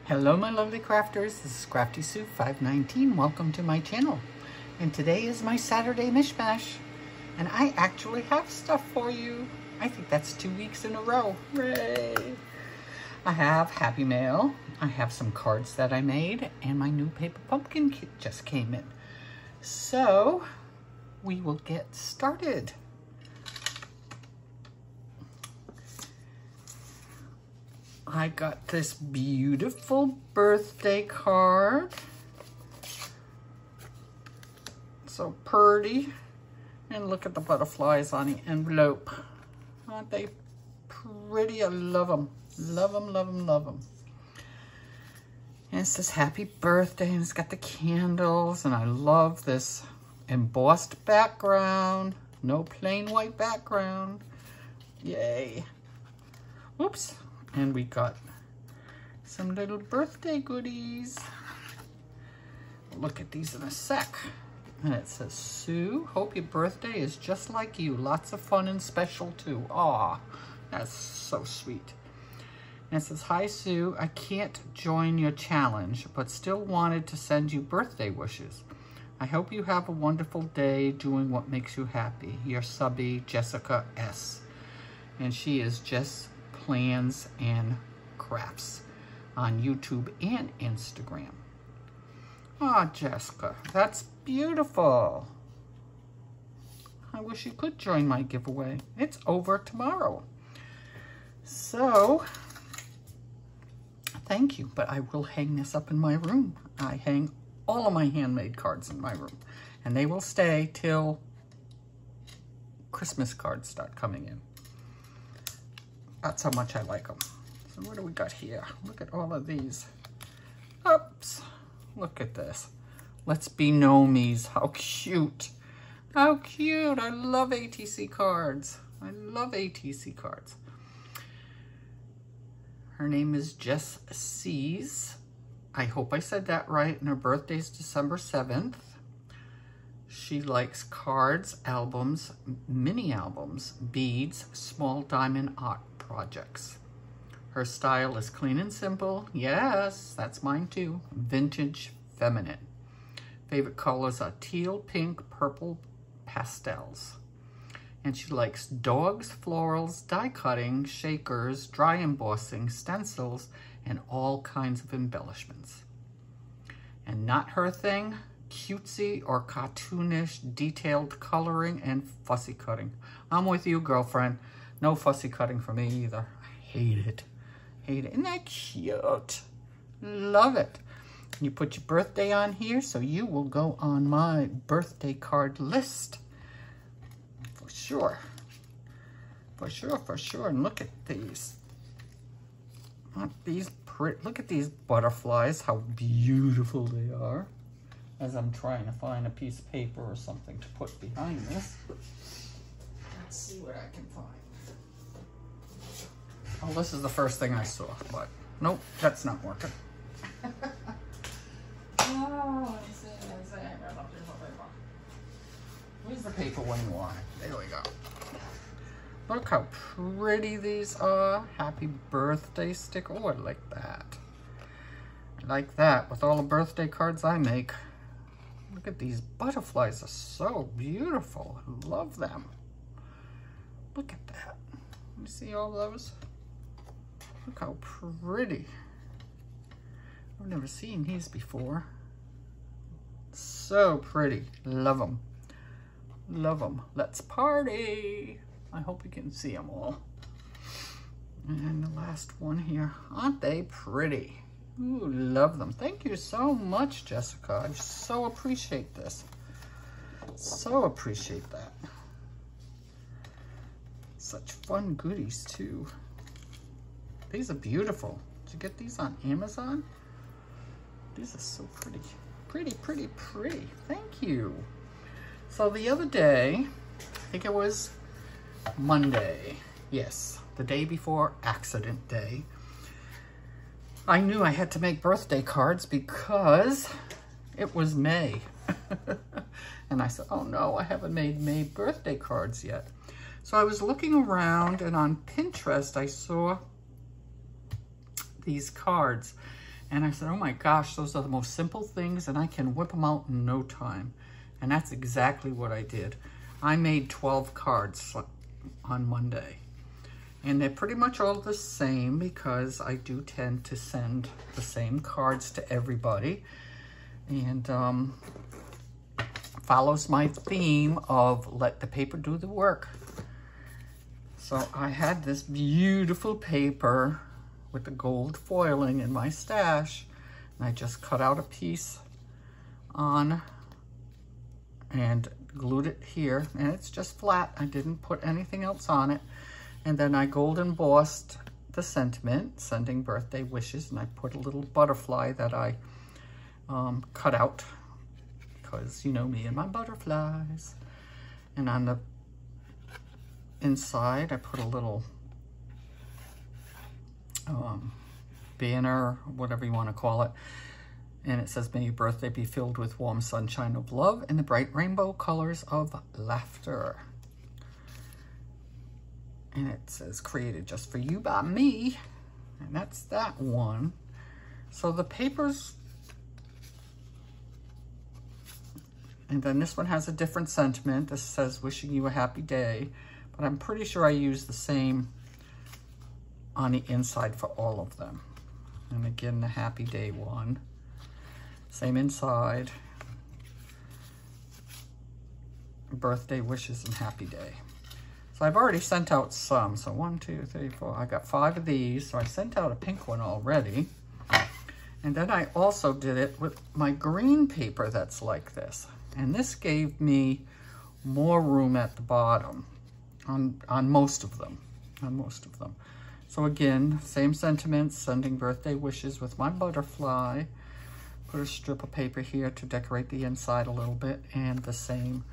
Hello my lovely crafters, this is Crafty Sue 519. Welcome to my channel. And today is my Saturday mishmash. And I actually have stuff for you. I think that's 2 weeks in a row. Hooray! I have Happy Mail. I have some cards that I made. And my new paper pumpkin kit just came in. So, we will get started. I got this beautiful birthday card. So pretty. And look at the butterflies on the envelope. Aren't they pretty? I love them. Love them, love them, love them. And it says happy birthday and it's got the candles. And I love this embossed background. No plain white background. Yay. Whoops. And we got some little birthday goodies. Look at these in a sec. And it says, Sue, hope your birthday is just like you. Lots of fun and special too. Aw, that's so sweet. And it says, hi Sue, I can't join your challenge, but still wanted to send you birthday wishes. I hope you have a wonderful day doing what makes you happy. Your subby, Jessica S. And she is Jess Plans and Crafts on YouTube and Instagram. Oh, Jessica, that's beautiful. I wish you could join my giveaway. It's over tomorrow. So, thank you, but I will hang this up in my room. I hang all of my handmade cards in my room, and they will stay till Christmas cards start coming in. That's how much I like them. So what do we got here? Look at all of these. Oops. Look at this. Let's be Nomies. How cute. How cute. I love ATC cards. I love ATC cards. Her name is Jess C's. I hope I said that right. And her birthday is December 7th. She likes cards, albums, mini albums, beads, small diamond art projects. Her style is clean and simple. Yes, that's mine too. Vintage, feminine. Favorite colors are teal, pink, purple, pastels. And she likes dogs, florals, die cutting, shakers, dry embossing, stencils, and all kinds of embellishments. And not her thing, cutesy or cartoonish detailed coloring and fussy cutting. I'm with you, girlfriend. No fussy cutting for me either. I hate it. Hate it. Isn't that cute? Love it. You put your birthday on here, so you will go on my birthday card list. For sure. For sure, for sure. And look at these. Aren't these pretty? Look at these butterflies, how beautiful they are. As I'm trying to find a piece of paper or something to put behind this. Let's see what I can find. Oh, this is the first thing I saw, but nope, that's not working. Oh, let's see. Where's the paper when you want it? There we go. Look how pretty these are. Happy birthday sticker. Oh, I like that. I like that with all the birthday cards I make. Look at these butterflies. Are so beautiful. I love them. Look at that. You see all those? Look how pretty. I've never seen these before. So pretty. Love them. Love them. Let's party. I hope you can see them all. And the last one here. Aren't they pretty? Ooh, love them. Thank you so much, Jessica. I so appreciate this. So appreciate that. Such fun goodies, too. These are beautiful. Did you get these on Amazon? These are so pretty. Pretty, pretty, pretty. Thank you. So the other day, I think it was Monday. Yes, the day before accident day. I knew I had to make birthday cards because it was May. And I said, oh no, I haven't made May birthday cards yet. So I was looking around and on Pinterest, I saw these cards. And I said, oh my gosh, those are the most simple things and I can whip them out in no time. And that's exactly what I did. I made 12 cards on Monday. And they're pretty much all the same because I do tend to send the same cards to everybody. And follows my theme of let the paper do the work. So I had this beautiful paper with the gold foiling in my stash. And I just cut out a piece on and glued it here. And it's just flat. I didn't put anything else on it. And then I gold embossed the sentiment, sending birthday wishes. And I put a little butterfly that I cut out. Because you know me and my butterflies. And on the inside, I put a little banner, whatever you want to call it. And it says, may your birthday be filled with warm sunshine of love and the bright rainbow colors of laughter. And it says, created just for you by me. And that's that one. So the papers, and then this one has a different sentiment. This says, wishing you a happy day. But I'm pretty sure I used the same on the inside for all of them. And again, the happy day one. Same inside. Birthday wishes and happy day. So I've already sent out some. So 1, 2, 3, 4. I got 5 of these. So I sent out a pink one already. And then I also did it with my green paper that's like this. And this gave me more room at the bottom on most of them. So again, same sentiments, sending birthday wishes with my butterfly. Put a strip of paper here to decorate the inside a little bit, and the same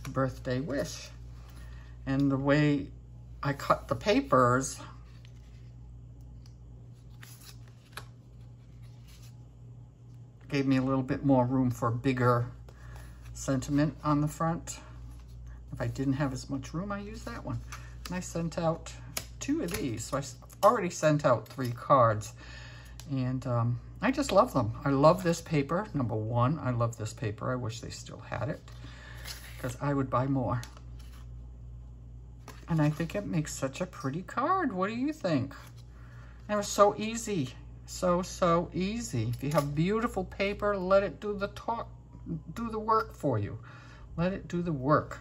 birthday wish. And the way I cut the papers, gave me a little bit more room for a bigger sentiment on the front. If I didn't have as much room, I used that one. And I sent out 2 of these. So I already sent out 3 cards. And I just love them. I love this paper. Number one, I love this paper. I wish they still had it, because I would buy more. And I think it makes such a pretty card. What do you think? And it was so easy. So easy. If you have beautiful paper, let it do the work for you. Let it do the work.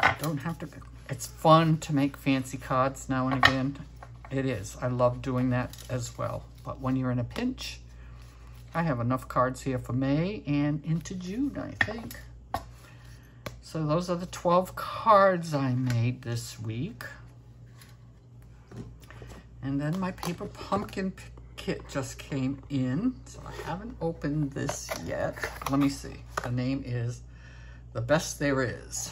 You don't have to. It's fun to make fancy cards now and again. It is. I love doing that as well. But when you're in a pinch, I have enough cards here for May and into June, I think. So those are the 12 cards I made this week. And then my paper pumpkin kit just came in. So I haven't opened this yet. Let me see. The name is The Best There Is.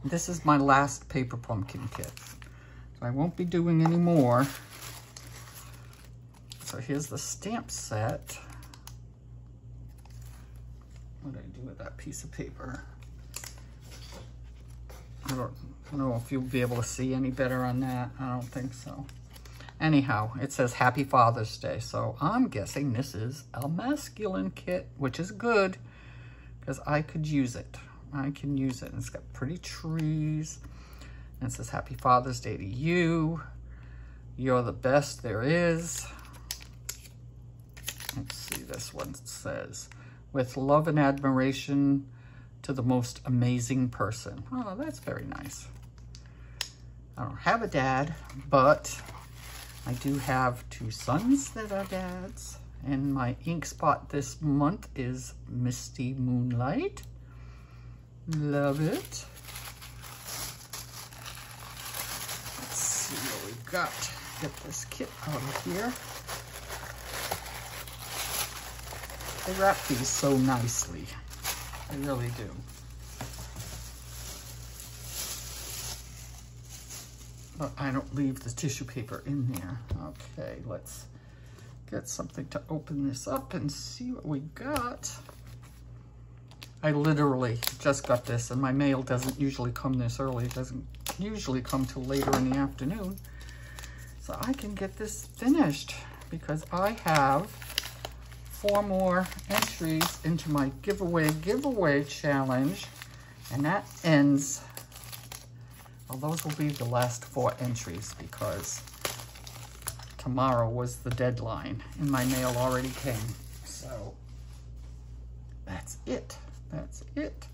This is my last paper pumpkin kit. So I won't be doing any more. So here's the stamp set. What did I do with that piece of paper? I don't know if you'll be able to see any better on that. I don't think so. Anyhow, it says Happy Father's Day. So I'm guessing this is a masculine kit, which is good because I could use it. I can use it. And it's got pretty trees. And it says Happy Father's Day to you. You're the best there is. Let's see, this one says, with love and admiration to the most amazing person. Oh, that's very nice. I don't have a dad, but I do have 2 sons that are dads. And my ink spot this month is Misty Moonlight. Love it. Let's see what we've got. Get this kit out of here. They wrap these so nicely. They really do. But I don't leave the tissue paper in there. Okay, let's get something to open this up and see what we got. I literally just got this, and my mail doesn't usually come this early. It doesn't usually come till later in the afternoon. So I can get this finished, because I have 4 more entries into my giveaway challenge, and that ends, well, those will be the last 4 entries because tomorrow was the deadline and my mail already came. So that's it. That's it.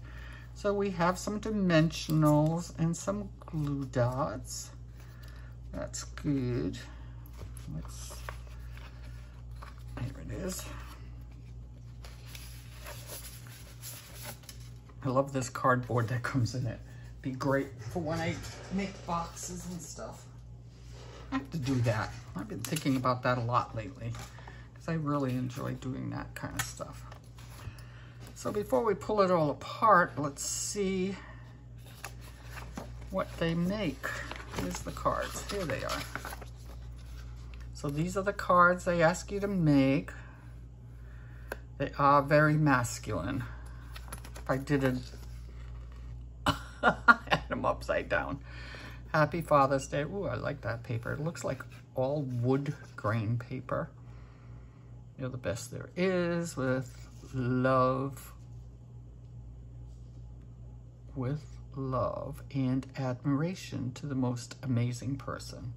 So we have some dimensionals and some glue dots. That's good. Here it is. I love this cardboard that comes in it. Be great for when I make boxes and stuff. I have to do that. I've been thinking about that a lot lately because I really enjoy doing that kind of stuff. So before we pull it all apart, let's see what they make. Here's the cards. Here they are. So these are the cards they ask you to make. They are very masculine. If I did it, I had them upside down. Happy Father's Day. Ooh, I like that paper. It looks like all wood grain paper. You're the best there is, with love and admiration to the most amazing person.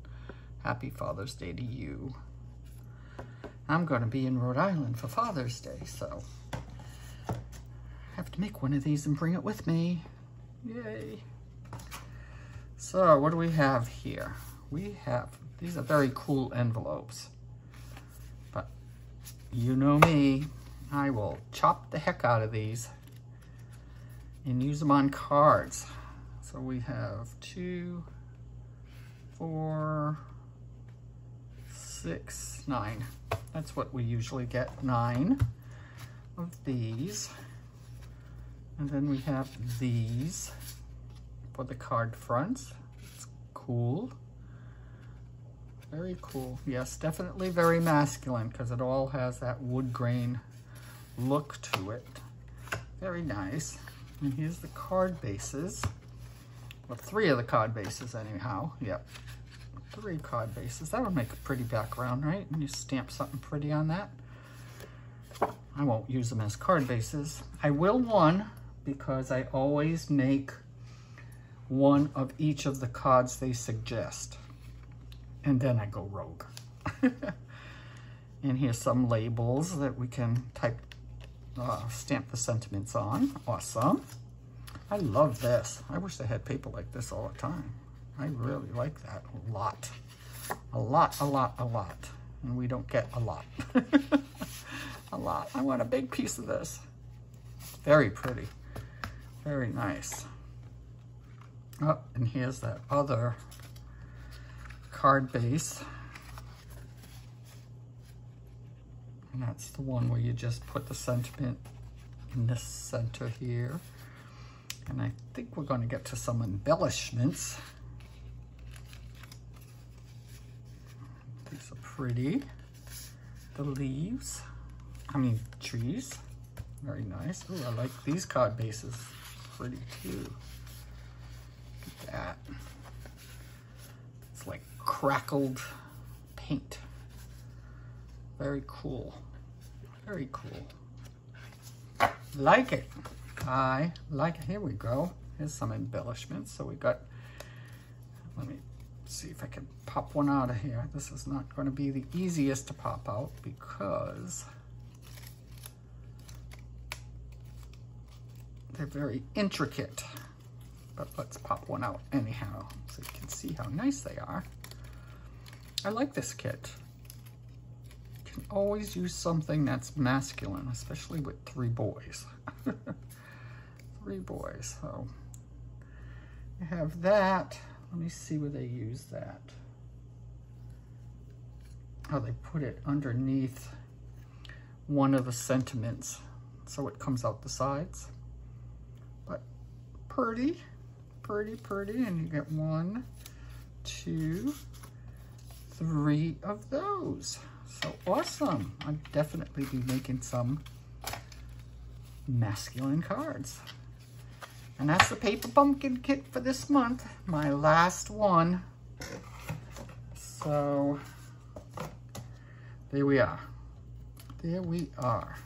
Happy Father's Day to you. I'm going to be in Rhode Island for Father's Day, so I have to make one of these and bring it with me. Yay. So what do we have here? We have, these are very cool envelopes, but you know me, I will chop the heck out of these and use them on cards. So we have 2, 4, 6, 9. That's what we usually get, 9 of these. And then we have these for the card fronts. It's cool. Very cool. Yes, definitely very masculine because it all has that wood grain look to it. Very nice. And here's the card bases. Well, 3 of the card bases anyhow. Yep. 3 card bases. That would make a pretty background, right? And you stamp something pretty on that. I won't use them as card bases. I will one because I always make one of each of the cards they suggest. And then I go rogue. And here's some labels that we can type, stamp the sentiments on. Awesome. I love this. I wish they had paper like this all the time. I really like that a lot. A lot, a lot, a lot. And we don't get a lot. A lot. I want a big piece of this. Very pretty. Very nice. Oh, and here's that other card base. And that's the one where you just put the sentiment in the center here. And I think we're going to get to some embellishments. These are pretty. The leaves, trees. Very nice. Oh, I like these card bases. Pretty too. Look at that. It's like crackled paint. Very cool. Very cool. Like it. I like it. Here we go. Here's some embellishments. So we got, let me see if I can pop one out of here. This is not going to be the easiest to pop out because they're very intricate. But let's pop one out anyhow so you can see how nice they are. I like this kit. You can always use something that's masculine, especially with 3 boys. 3 boys. So you have that. Let me see where they use that. Oh, they put it underneath one of the sentiments so it comes out the sides. But pretty, pretty, pretty. And you get 1, 2, 3 of those. So awesome. I'll definitely be making some masculine cards. And that's the Paper Pumpkin kit for this month. My last one. So there we are. There we are.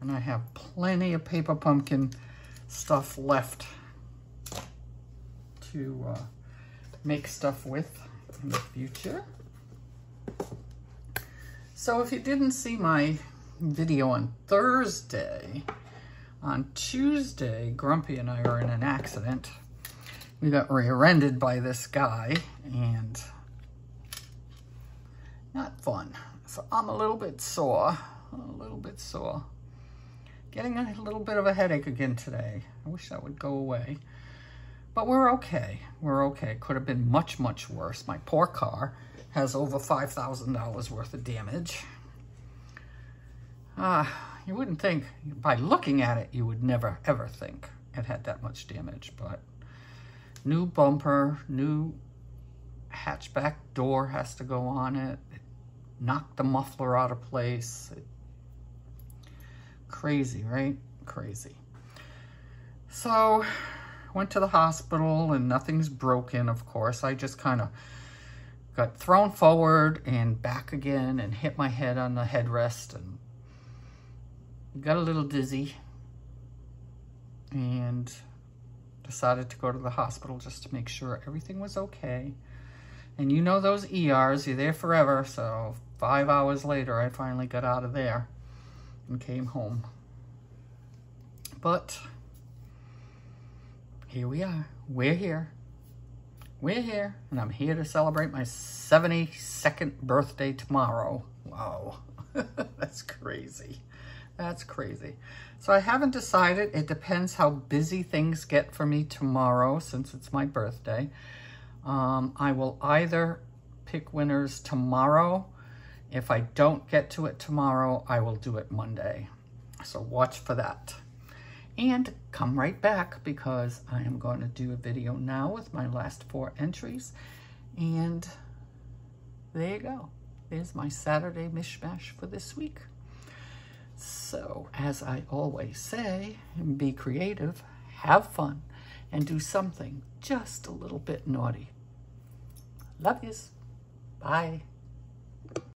And I have plenty of paper pumpkin stuff left to make stuff with in the future. So if you didn't see my video on Thursday, on Tuesday, Grumpy and I were in an accident. We got rear-ended by this guy, and not fun. So I'm a little bit sore, Getting a little bit of a headache again today. I wish that would go away. But we're okay. We're okay. Could have been much, much worse. My poor car has over $5,000 worth of damage. You wouldn't think, by looking at it, you would never, ever think it had that much damage. But new bumper, new hatchback door has to go on it. It knocked the muffler out of place. Crazy, right? Crazy. So, went to the hospital and nothing's broken, of course. I just kind of got thrown forward and back again and hit my head on the headrest and got a little dizzy and decided to go to the hospital just to make sure everything was okay. And you know those ERs, you're there forever. So 5 hours later, I finally got out of there and came home. But here we are. We're here. We're here. And I'm here to celebrate my 72nd birthday tomorrow. Wow. That's crazy. That's crazy. So I haven't decided. It depends how busy things get for me tomorrow, since it's my birthday. I will either pick winners tomorrow. If I don't get to it tomorrow, I will do it Monday. So watch for that. And come right back, because I am going to do a video now with my last 4 entries. And there you go. There's my Saturday mishmash for this week. So, as I always say, be creative, have fun, and do something just a little bit naughty. Love yous. Bye.